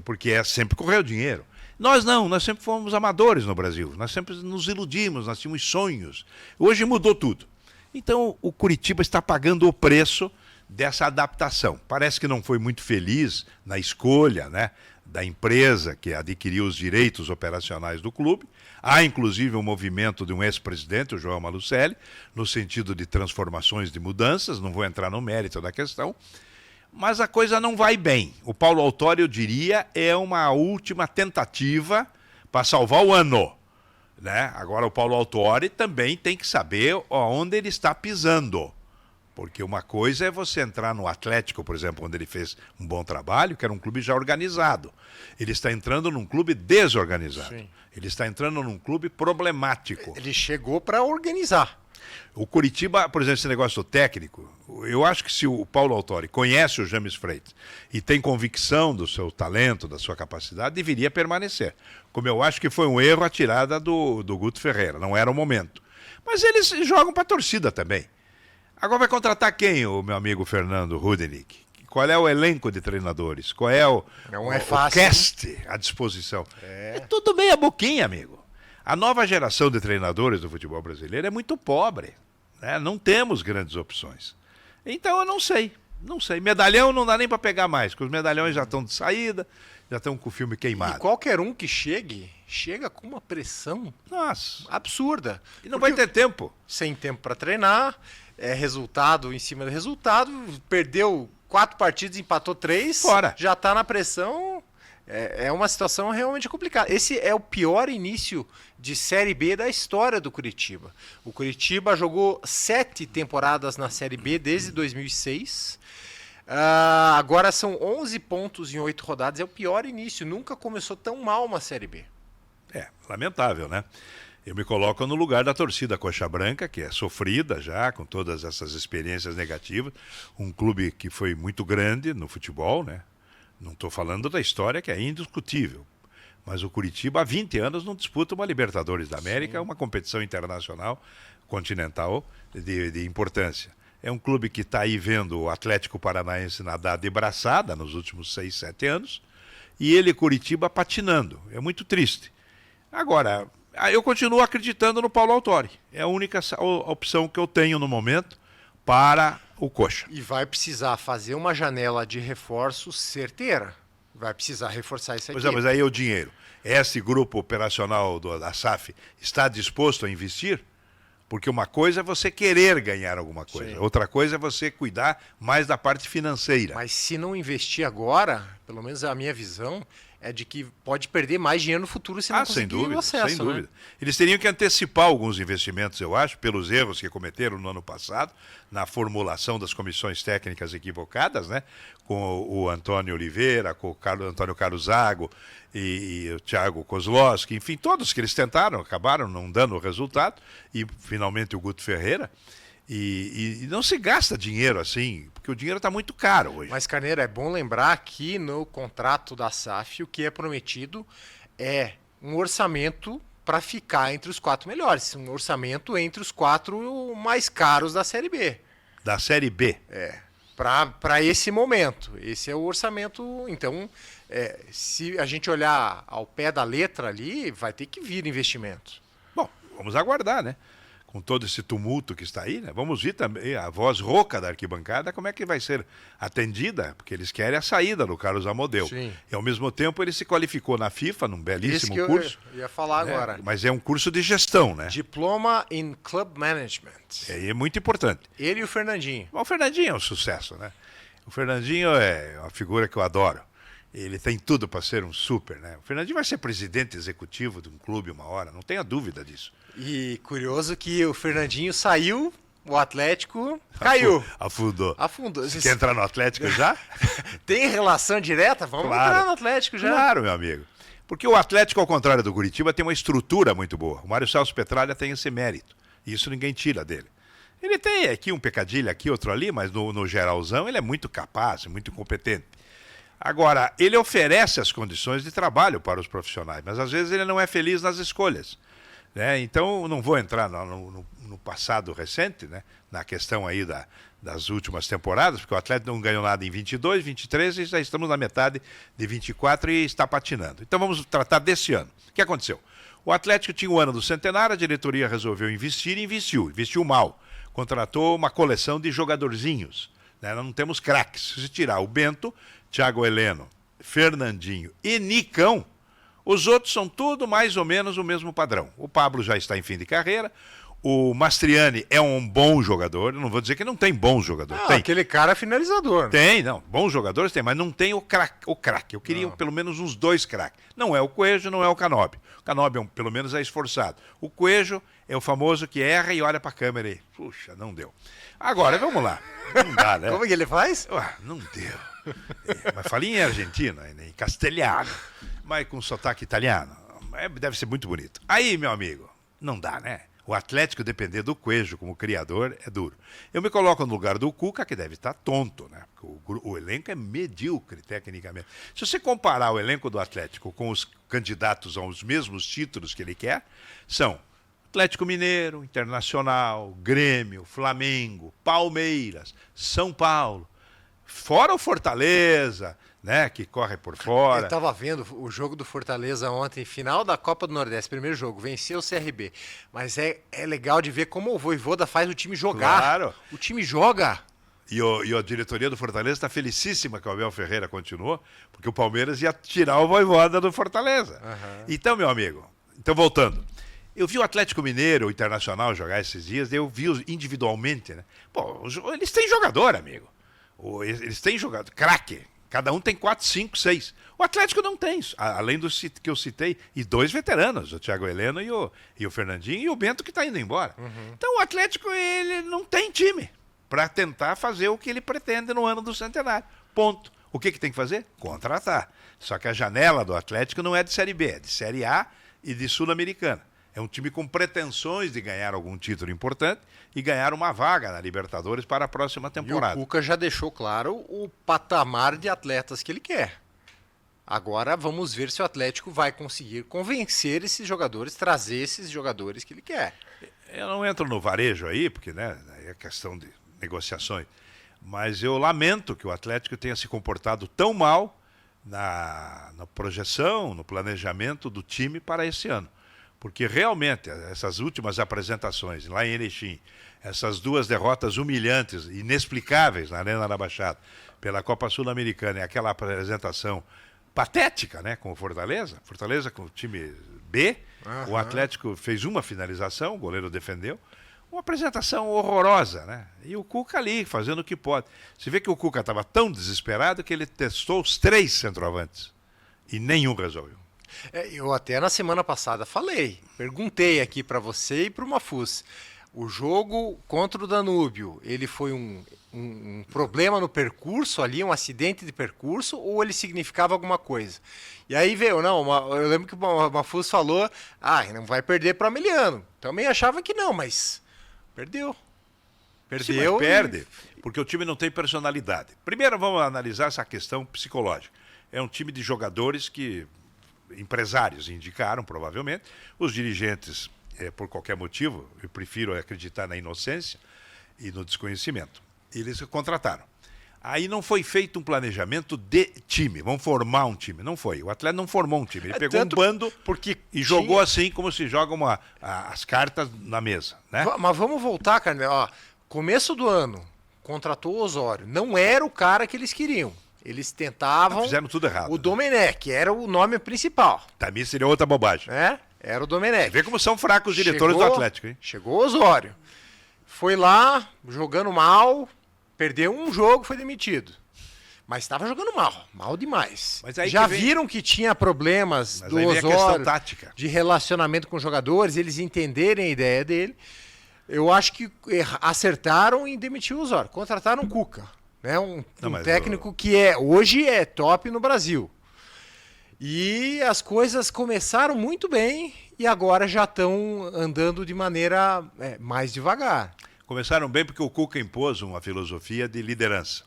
porque sempre correu dinheiro. Nós não, nós sempre fomos amadores no Brasil, nós sempre nos iludimos, nós tínhamos sonhos. Hoje mudou tudo. Então o Curitiba está pagando o preço dessa adaptação. Parece que não foi muito feliz na escolha, né, da empresa que adquiriu os direitos operacionais do clube. Há inclusive um movimento de um ex-presidente, o João Malucelli, no sentido de transformações, de mudanças, não vou entrar no mérito da questão. Mas a coisa não vai bem. O Paulo Autori, eu diria, é uma última tentativa para salvar o ano, né? Agora o Paulo Autori também tem que saber onde ele está pisando. Porque uma coisa é você entrar no Atlético, por exemplo, onde ele fez um bom trabalho, que era um clube já organizado. Ele está entrando num clube desorganizado. Sim. Ele está entrando num clube problemático. Ele chegou para organizar. O Curitiba, por exemplo, esse negócio técnico, eu acho que se o Paulo Autori conhece o James Freitas e tem convicção do seu talento, da sua capacidade, deveria permanecer. Como eu acho que foi um erro a tirada do Guto Ferreira, não era o momento. Mas eles jogam para a torcida também. Agora vai contratar quem, o meu amigo Fernando Rudenick? Qual é o elenco de treinadores? Qual é o cast à disposição? É tudo meia boquinha, amigo. A nova geração de treinadores do futebol brasileiro é muito pobre, né? Não temos grandes opções. Então eu não sei. Medalhão não dá nem para pegar mais, porque os medalhões já estão de saída, já estão com o filme queimado. E qualquer um que chega com uma pressão absurda. E não vai ter tempo. Sem tempo para treinar, resultado em cima do resultado, perdeu 4 partidas, empatou 3, fora. Já está na pressão. É uma situação realmente complicada. Esse é o pior início de Série B da história do Curitiba. O Curitiba jogou 7 temporadas na Série B desde 2006. Agora são 11 pontos em 8 rodadas. É o pior início. Nunca começou tão mal uma Série B. Lamentável, né? Eu me coloco no lugar da torcida Coxa Branca, que é sofrida já, com todas essas experiências negativas. Um clube que foi muito grande no futebol, né? Não estou falando da história, que é indiscutível. Mas o Curitiba, há 20 anos, não disputa uma Libertadores da América, uma competição internacional, continental, de importância. É um clube que está aí vendo o Atlético Paranaense nadar de braçada nos últimos 6, 7 anos, e ele, Curitiba, patinando. É muito triste. Agora, eu continuo acreditando no Paulo Autori. É a única opção que eu tenho no momento para o Coxa. E vai precisar fazer uma janela de reforço certeira. Vai precisar reforçar isso aqui. Pois é, mas aí é o dinheiro. Esse grupo operacional da SAF está disposto a investir? Porque uma coisa é você querer ganhar alguma coisa. Sim. Outra coisa é você cuidar mais da parte financeira. Mas se não investir agora, pelo menos a minha visão, é de que pode perder mais dinheiro no futuro se não conseguir o acesso. Sem dúvida. Né? Eles teriam que antecipar alguns investimentos, eu acho, pelos erros que cometeram no ano passado, na formulação das comissões técnicas equivocadas, né? Com o Antônio Oliveira, com o Antônio Carlos Zago e o Thiago Kozlowski, enfim, todos que eles tentaram, acabaram não dando o resultado, e finalmente o Guto Ferreira. E não se gasta dinheiro assim, porque o dinheiro está muito caro hoje. Mas, Carneiro, é bom lembrar que no contrato da SAF o que é prometido é um orçamento para ficar entre os 4 melhores. Um orçamento entre os 4 mais caros da Série B. Da Série B? Para esse momento. Esse é o orçamento. Então, se a gente olhar ao pé da letra ali, vai ter que vir investimento. Bom, vamos aguardar, né? Com todo esse tumulto que está aí, né? Vamos ver também a voz rouca da arquibancada, como é que vai ser atendida, porque eles querem a saída do Carlos Amodeu. Sim. E ao mesmo tempo ele se qualificou na FIFA, num belíssimo curso. Eu ia falar agora. Mas é um curso de gestão, né? Diploma in Club Management. É muito importante. Ele e o Fernandinho. O Fernandinho é um sucesso, né? O Fernandinho é uma figura que eu adoro. Ele tem tudo para ser um super, né? O Fernandinho vai ser presidente executivo de um clube uma hora, não tenha dúvida disso. E curioso que o Fernandinho saiu, o Atlético caiu. Afundou. Você quer entrar no Atlético já? Tem relação direta? Vamos entrar no Atlético já. Claro, meu amigo. Porque o Atlético, ao contrário do Curitiba, tem uma estrutura muito boa. O Mário Celso Petralha tem esse mérito. E isso ninguém tira dele. Ele tem aqui um pecadilho, aqui outro ali, mas no geralzão ele é muito capaz, muito competente. Agora, ele oferece as condições de trabalho para os profissionais, mas às vezes ele não é feliz nas escolhas. Né? Então, não vou entrar no passado recente, né? Na questão aí das últimas temporadas, porque o Atlético não ganhou nada em 22, 23 e já estamos na metade de 24 e está patinando. Então, vamos tratar desse ano. O que aconteceu? O Atlético tinha o ano do centenário, a diretoria resolveu investir e investiu mal. Contratou uma coleção de jogadorzinhos. Né? Nós não temos craques. Se tirar o Bento, Thiago Heleno, Fernandinho e Nicão, os outros são tudo mais ou menos o mesmo padrão. O Pablo já está em fim de carreira, o Mastriani é um bom jogador, não vou dizer que não tem bons jogadores. Tem. Aquele cara é finalizador. Tem, não, bons jogadores tem, mas não tem o craque. Eu queria pelo menos uns 2 craques. Não é o Coelho, não é o Canóbio. O Canóbio, pelo menos, é esforçado. O Coelho é o famoso que erra e olha para a câmera e, puxa, não deu. Agora, vamos lá. Não dá, né? Como é que ele faz? Não deu. Mas fala em argentino, em castelhano, mas com sotaque italiano. Deve ser muito bonito. Aí, meu amigo, não dá, né? O Atlético depender do Coelho como criador é duro. Eu me coloco no lugar do Cuca, que deve estar tonto, né? Porque o elenco é medíocre, tecnicamente. Se você comparar o elenco do Atlético com os candidatos aos mesmos títulos que ele quer, são Atlético Mineiro, Internacional, Grêmio, Flamengo, Palmeiras, São Paulo, fora o Fortaleza, né, que corre por fora. Eu estava vendo o jogo do Fortaleza ontem, final da Copa do Nordeste, primeiro jogo, venceu o CRB. Mas é legal de ver como o Vojvoda faz o time jogar. Claro. O time joga. E a diretoria do Fortaleza está felicíssima que o Abel Ferreira continuou, porque o Palmeiras ia tirar o Vojvoda do Fortaleza. Uhum. Então, meu amigo, voltando. Eu vi o Atlético Mineiro, o Internacional jogar esses dias, eu vi individualmente, né? Pô, eles têm jogador, amigo. Eles têm jogador, craque. Cada um tem 4, 5, 6. O Atlético não tem isso, além dos que eu citei, e 2 veteranos, o Thiago Heleno e o Fernandinho, e o Bento que está indo embora. Uhum. Então o Atlético ele não tem time para tentar fazer o que ele pretende no ano do centenário. Ponto. O que tem que fazer? Contratar. Só que a janela do Atlético não é de Série B, é de Série A e de Sul-Americana. É um time com pretensões de ganhar algum título importante e ganhar uma vaga na Libertadores para a próxima temporada. E o Cuca já deixou claro o patamar de atletas que ele quer. Agora vamos ver se o Atlético vai conseguir convencer esses jogadores, trazer esses jogadores que ele quer. Eu não entro no varejo aí, porque né, é questão de negociações, mas eu lamento que o Atlético tenha se comportado tão mal na projeção, no planejamento do time para esse ano. Porque realmente essas últimas apresentações lá em Erechim, essas 2 derrotas humilhantes, inexplicáveis na Arena da Baixada, pela Copa Sul-Americana, e aquela apresentação patética, né, com o Fortaleza com o time B, o Atlético fez uma finalização, o goleiro defendeu, uma apresentação horrorosa, né? E o Cuca ali, fazendo o que pode. Você vê que o Cuca estava tão desesperado que ele testou os 3 centroavantes e nenhum resolveu. Eu até na semana passada perguntei aqui para você e para o Mafuz. O jogo contra o Danúbio, ele foi um problema no percurso ali, um acidente de percurso, ou ele significava alguma coisa? E aí veio, eu lembro que o Mafuz falou, não vai perder para o Ameliano. Também achava que não, mas perdeu. Sim, mas perde, porque o time não tem personalidade. Primeiro vamos analisar essa questão psicológica. É um time de jogadores que empresários indicaram, provavelmente, os dirigentes, por qualquer motivo, eu prefiro acreditar na inocência e no desconhecimento, eles contrataram. Aí não foi feito um planejamento de time, vamos formar um time, não foi, o Atlético não formou um time, ele pegou um bando e jogou assim como se joga as cartas na mesa, né? Mas vamos voltar, Carneiro, começo do ano, contratou o Osório, não era o cara que eles queriam. Eles tentavam... Fizeram tudo errado. O Domenech era o nome principal. Também seria outra bobagem. Era o Domenech. Vê como são fracos os diretores do Atlético, hein? Chegou o Osório. Foi lá, jogando mal, perdeu um jogo, foi demitido. Mas estava jogando mal demais. Mas aí já viram que tinha problemas do Osório de relacionamento com jogadores, eles entenderem a ideia dele. Eu acho que acertaram em demitir o Osório. Contrataram o Cuca. Né? Um técnico que hoje é top no Brasil. E as coisas começaram muito bem e agora já estão andando de maneira mais devagar. Começaram bem porque o Cuca impôs uma filosofia de liderança.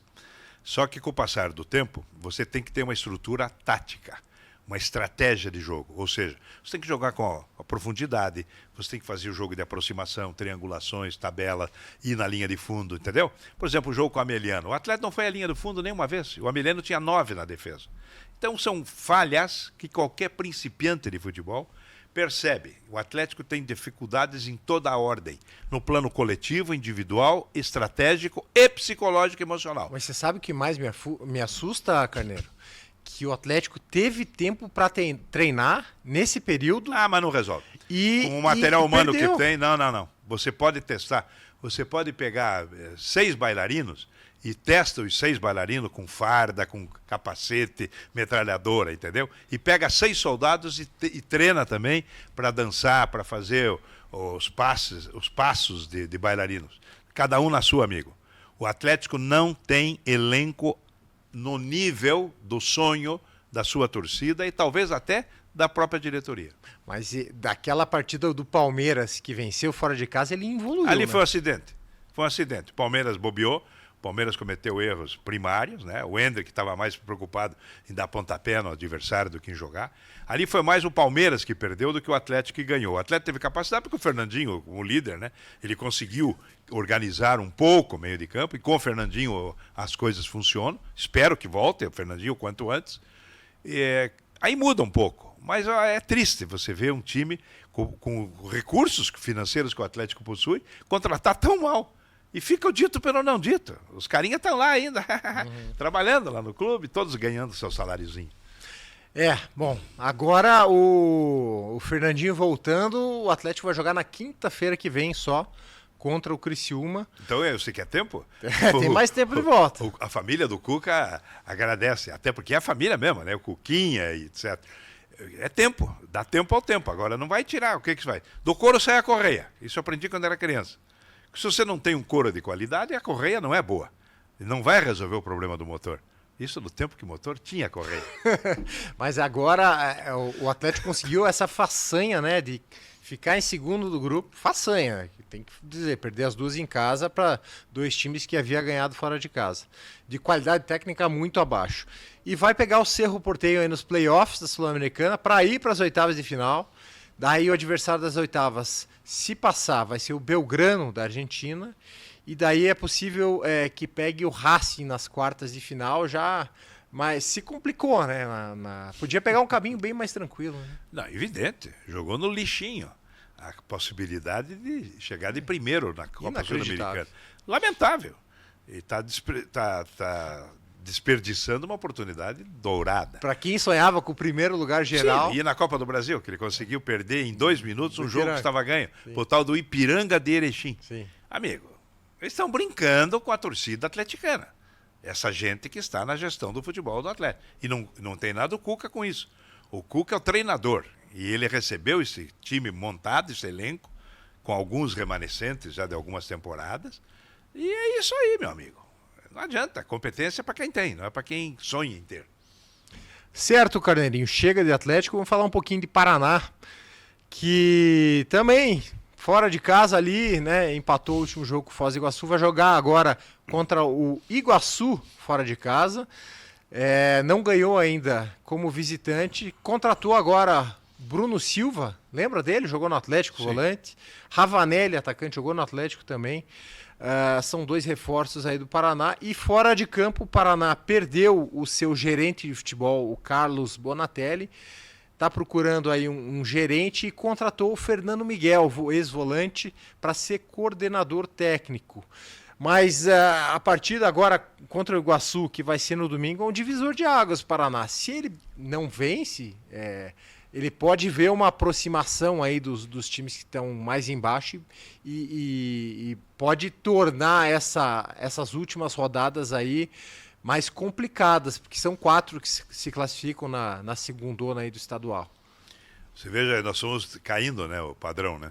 Só que com o passar do tempo, você tem que ter uma estrutura tática, uma estratégia de jogo. Ou seja, você tem que jogar com a profundidade, você tem que fazer o jogo de aproximação, triangulações, tabela, ir na linha de fundo, entendeu? Por exemplo, o jogo com o Ameliano. O Atlético não foi à linha do fundo nenhuma vez. O Ameliano tinha 9 na defesa. Então são falhas que qualquer principiante de futebol percebe. O Atlético tem dificuldades em toda a ordem, no plano coletivo, individual, estratégico e psicológico e emocional. Mas você sabe o que mais me assusta, Carneiro? Que o Atlético teve tempo para treinar nesse período. Ah, mas não resolve. Com o material humano que tem, não. Você pode testar. Você pode pegar 6 bailarinos e testa os 6 bailarinos com farda, com capacete, metralhadora, entendeu? E pega 6 soldados e treina também para dançar, para fazer os passos de bailarinos. Cada um na sua, amigo. O Atlético não tem elenco no nível do sonho da sua torcida e talvez até da própria diretoria. Mas daquela partida do Palmeiras que venceu fora de casa, ele evoluiu. Ali foi um acidente. Foi um acidente. O Palmeiras bobeou, o Palmeiras cometeu erros primários, né? O Hendrick estava mais preocupado em dar pontapé no adversário do que em jogar. Ali foi mais o Palmeiras que perdeu do que o Atlético que ganhou. O Atlético teve capacidade porque o Fernandinho, o líder, né? Ele conseguiu organizar um pouco o meio de campo e com o Fernandinho as coisas funcionam. Espero que volte o Fernandinho o quanto antes. Aí muda um pouco. Mas é triste você ver um time com recursos financeiros que o Atlético possui contratar tão mal. E fica o dito pelo não dito. Os carinhas estão lá ainda, trabalhando lá no clube, todos ganhando seu saláriozinho. Bom, agora o Fernandinho voltando, o Atlético vai jogar na quinta-feira que vem só, contra o Criciúma. Então você quer tempo? Tem mais tempo de volta. A família do Cuca agradece, até porque é a família mesmo, né? O Cuquinha e etc. É tempo, dá tempo ao tempo. Agora não vai tirar, o que vai? Do couro sai a correia. Isso eu aprendi quando era criança. Se você não tem um couro de qualidade, a correia não é boa. E não vai resolver o problema do motor. Isso no tempo que o motor tinha correia. Mas agora o Atlético conseguiu essa façanha, né, de ficar em segundo do grupo. Façanha, tem que dizer, perder as 2 em casa para 2 times que havia ganhado fora de casa. De qualidade técnica muito abaixo. E vai pegar o Cerro Porteño aí nos playoffs da Sul-Americana para ir para as oitavas de final. Daí o adversário das oitavas, se passar, vai ser o Belgrano, da Argentina. E daí é possível que pegue o Racing nas quartas de final já. Mas se complicou, né? Podia pegar um caminho bem mais tranquilo. Né? Não, evidente. Jogou no lixinho. A possibilidade de chegar de primeiro na Copa Sul-Americana. Lamentável. E está desperdiçando uma oportunidade dourada. Para quem sonhava com o primeiro lugar geral. Sim, e na Copa do Brasil, que ele conseguiu perder em 2 minutos um jogo que estava ganho. O tal do Ipiranga de Erechim. Sim. Amigo, eles estão brincando com a torcida atleticana. Essa gente que está na gestão do futebol do Atlético. E não tem nada o Cuca com isso. O Cuca é o treinador. E ele recebeu esse time montado, esse elenco, com alguns remanescentes já de algumas temporadas. E é isso aí, meu amigo. Não adianta, competência é para quem tem, não é para quem sonha em ter. Certo, Carneirinho, chega de Atlético, vamos falar um pouquinho de Paraná, que também, fora de casa ali, né, empatou o último jogo com o Foz do Iguaçu, vai jogar agora contra o Iguaçu, fora de casa, não ganhou ainda como visitante, contratou agora Bruno Silva, lembra dele? Jogou no Atlético, Sim. Volante, Ravanelli, atacante, jogou no Atlético também. São 2 reforços aí do Paraná. E fora de campo, o Paraná perdeu o seu gerente de futebol, o Carlos Bonatelli. Está procurando aí um gerente e contratou o Fernando Miguel, ex-volante, para ser coordenador técnico. Mas a partida agora contra o Iguaçu, que vai ser no domingo, é um divisor de águas para o Paraná. Se ele não vence, ele pode ver uma aproximação aí dos times que estão mais embaixo e pode tornar essas últimas rodadas aí mais complicadas, porque são 4 que se classificam na segundona aí do estadual. Você veja, nós estamos caindo, né, o padrão, né?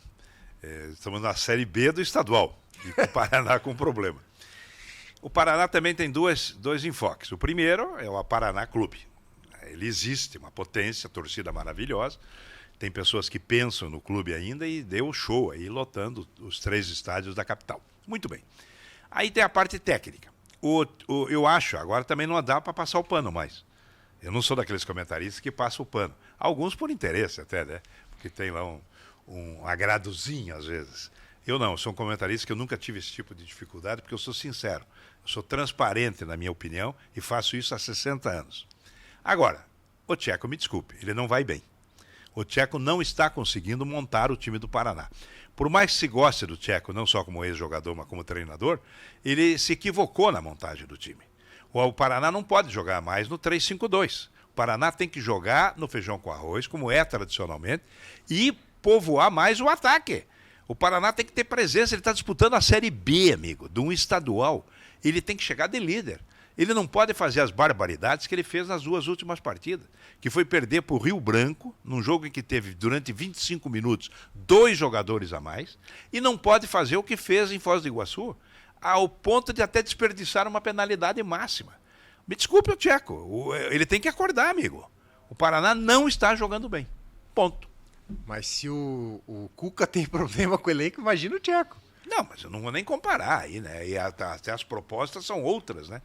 Estamos na Série B do estadual, e o Paraná com problema. O Paraná também tem dois enfoques. O primeiro é o Paraná Clube. ele existe, uma potência, torcida maravilhosa. Tem pessoas que pensam no clube ainda e deu show aí, lotando os 3 estádios da capital. Muito bem. Aí tem a parte técnica. Eu acho, agora também não dá para passar o pano mais. Eu não sou daqueles comentaristas que passam o pano. Alguns por interesse até, né? Porque tem lá um agradozinho às vezes. Eu não, sou um comentarista que eu nunca tive esse tipo de dificuldade, porque eu sou sincero. Eu sou transparente na minha opinião e faço isso há 60 anos. Agora, o Tcheco, me desculpe, ele não vai bem. O Tcheco não está conseguindo montar o time do Paraná. Por mais que se goste do Tcheco, não só como ex-jogador, mas como treinador, ele se equivocou na montagem do time. O Paraná não pode jogar mais no 3-5-2. O Paraná tem que jogar no feijão com arroz, como é tradicionalmente, e povoar mais o ataque. O Paraná tem que ter presença, ele está disputando a Série B, amigo, de um estadual. Ele tem que chegar de líder. Ele não pode fazer as barbaridades que ele fez nas 2 últimas partidas, que foi perder para o Rio Branco, num jogo em que teve, durante 25 minutos, 2 jogadores a mais, e não pode fazer o que fez em Foz do Iguaçu, ao ponto de até desperdiçar uma penalidade máxima. Me desculpe o Tcheco, ele tem que acordar, amigo. O Paraná não está jogando bem. Ponto. Mas se o Cuca tem problema com o elenco, imagina o Tcheco. Não, mas eu não vou nem comparar aí, né? E até as propostas são outras, né?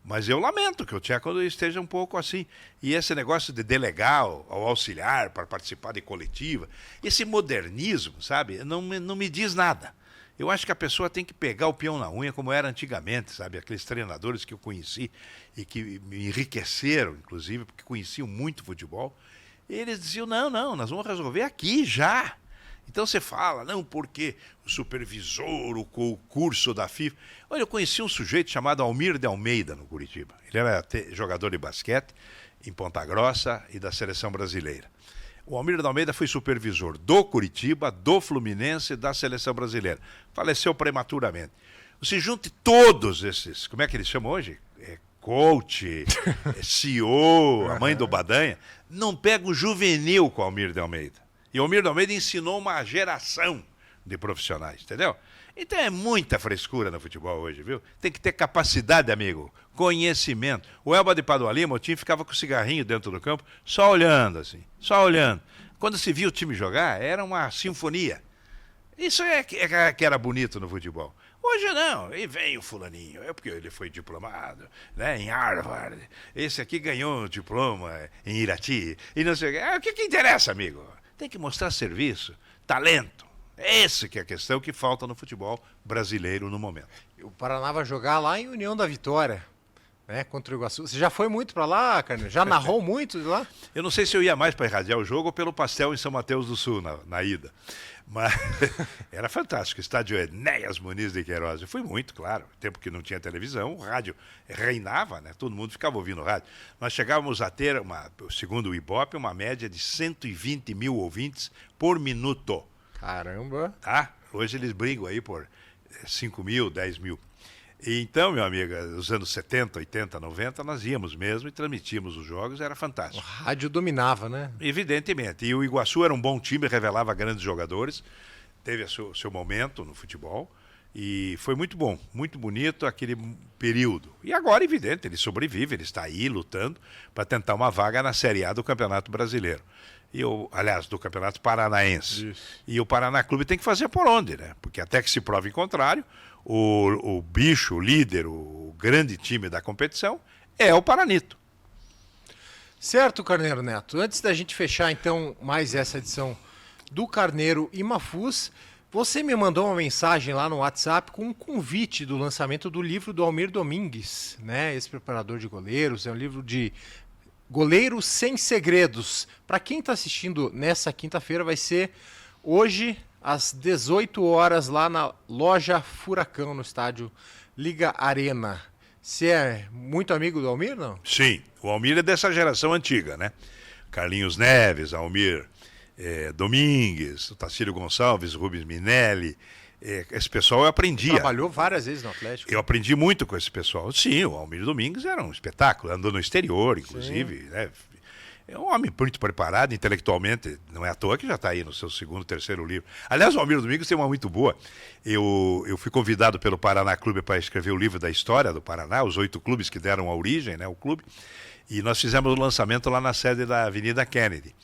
Mas eu lamento que o Tcheco esteja um pouco assim. E esse negócio de delegar ao auxiliar para participar de coletiva, esse modernismo, sabe, não me diz nada. Eu acho que a pessoa tem que pegar o peão na unha, como era antigamente, sabe? Aqueles treinadores que eu conheci e que me enriqueceram, inclusive, porque conheciam muito futebol. Eles diziam, não, nós vamos resolver aqui já. Então você fala, não, porque o supervisor, o concurso da FIFA... Olha, eu conheci um sujeito chamado Almir de Almeida no Curitiba. Ele era jogador de basquete em Ponta Grossa e da seleção brasileira. O Almir de Almeida foi supervisor do Curitiba, do Fluminense e da seleção brasileira. Faleceu prematuramente. Você junte todos esses, como é que eles chamam hoje? Coach, CEO, a mãe do Badanha, não pega o juvenil com o Almir de Almeida. E o Almir de Almeida ensinou uma geração de profissionais, entendeu? Então é muita frescura no futebol hoje, viu? Tem que ter capacidade, amigo, conhecimento. O Elba de Padua Lima, o time ficava com o cigarrinho dentro do campo, só olhando assim, só olhando. Quando se via o time jogar, era uma sinfonia. Isso que era bonito no futebol. Hoje não, e vem o fulaninho, é porque ele foi diplomado, né, em Harvard, esse aqui ganhou um diploma em Irati, e não sei o que. O que interessa, amigo? Tem que mostrar serviço, talento. Essa que é a questão que falta no futebol brasileiro no momento. O Paraná vai jogar lá em União da Vitória, né, contra o Iguaçu. Você já foi muito para lá, Carneiro? Já narrou muito de lá? Eu não sei se eu ia mais para irradiar o jogo ou pelo pastel em São Mateus do Sul, na ida. Mas era fantástico. Estádio Enéas Muniz de Queiroz. Eu fui muito, claro. Tempo que não tinha televisão, o rádio reinava, né? Todo mundo ficava ouvindo o rádio. Nós chegávamos a ter, segundo o Ibope, uma média de 120 mil ouvintes por minuto. Caramba! Tá? Hoje eles brigam aí por 5 mil, 10 mil. E então, meu amigo, nos anos 70, 80, 90, nós íamos mesmo e transmitíamos os jogos, era fantástico. O rádio dominava, né? Evidentemente. E o Iguaçu era um bom time, revelava grandes jogadores, teve seu momento no futebol e foi muito bom, muito bonito aquele período. E agora, evidente, ele sobrevive, ele está aí lutando para tentar uma vaga na Série A do Campeonato Brasileiro. Aliás, do Campeonato Paranaense. Isso. E o Paraná Clube tem que fazer por onde, né? Porque até que se prove em contrário, o bicho, o líder, o grande time da competição é o Paranito. Certo, Carneiro Neto. Antes da gente fechar, então, mais essa edição do Carneiro e Mafuz, você me mandou uma mensagem lá no WhatsApp com um convite do lançamento do livro do Almir Domingues, né? Esse preparador de goleiros. É um livro de Goleiros Sem Segredos. Para quem está assistindo nessa quinta-feira, vai ser hoje às 18 horas lá na Loja Furacão, no estádio Liga Arena. Você é muito amigo do Almir, não? Sim, o Almir é dessa geração antiga, né? Carlinhos Neves, Almir Domingues, Tacílio Gonçalves, Rubens Minelli. Esse pessoal eu aprendia. Trabalhou várias vezes no Atlético. Eu aprendi muito com esse pessoal. Sim, o Almir Domingues era um espetáculo, andou no exterior, inclusive, né? É um homem muito preparado intelectualmente, não é à toa que já está aí no seu segundo, terceiro livro. Aliás, o Almir Domingos tem uma muito boa. Eu fui convidado pelo Paraná Clube para escrever o livro da história do Paraná, os 8 clubes que deram a origem, né, o clube, e nós fizemos o lançamento lá na sede da Avenida Kennedy.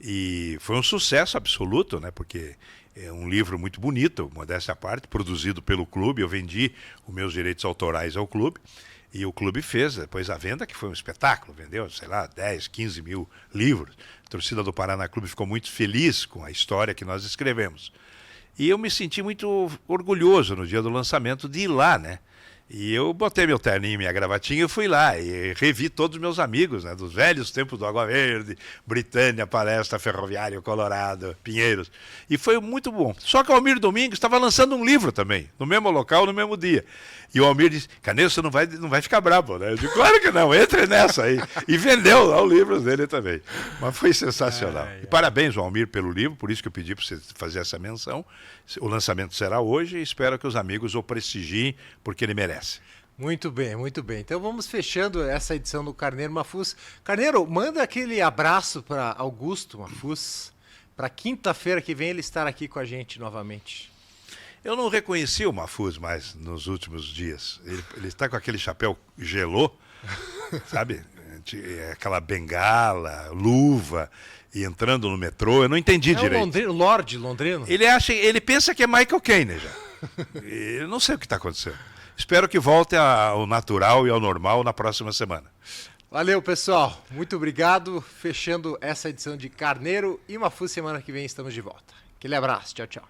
E foi um sucesso absoluto, né, porque é um livro muito bonito, modéstia à parte, produzido pelo clube. Eu vendi os meus direitos autorais ao clube. E o clube fez depois a venda, que foi um espetáculo, vendeu, sei lá, 10, 15 mil livros. A torcida do Paraná Clube ficou muito feliz com a história que nós escrevemos. E eu me senti muito orgulhoso no dia do lançamento de ir lá, né? E eu botei meu terninho e minha gravatinha e fui lá. E revi todos os meus amigos, né? Dos velhos tempos do Água Verde, Britânia, Palestra, Ferroviário, Colorado, Pinheiros. E foi muito bom. Só que o Almir Domingos estava lançando um livro também, no mesmo local, no mesmo dia. E o Almir disse, Carneiro, você não vai ficar bravo, né? Eu disse, claro que não, entre nessa aí. E vendeu lá os livros dele também. Mas foi sensacional. E parabéns ao Almir pelo livro, por isso que eu pedi para você fazer essa menção. O lançamento será hoje e espero que os amigos o prestigiem, porque ele merece. Muito bem, muito bem. Então vamos fechando essa edição do Carneiro Mafuz. Carneiro, manda aquele abraço para Augusto Mafuz, para quinta-feira que vem ele estar aqui com a gente novamente. Eu não reconheci o Mafuz mais nos últimos dias. Ele está com aquele chapéu gelô, sabe? Aquela bengala, luva, e entrando no metrô. Eu não entendi direito. É o Lorde londrino. Ele pensa que é Michael Caine já. Eu não sei o que está acontecendo. Espero que volte ao natural e ao normal na próxima semana. Valeu, pessoal. Muito obrigado. Fechando essa edição de Carneiro e Mafuz. Semana que vem estamos de volta. Aquele abraço. Tchau, tchau.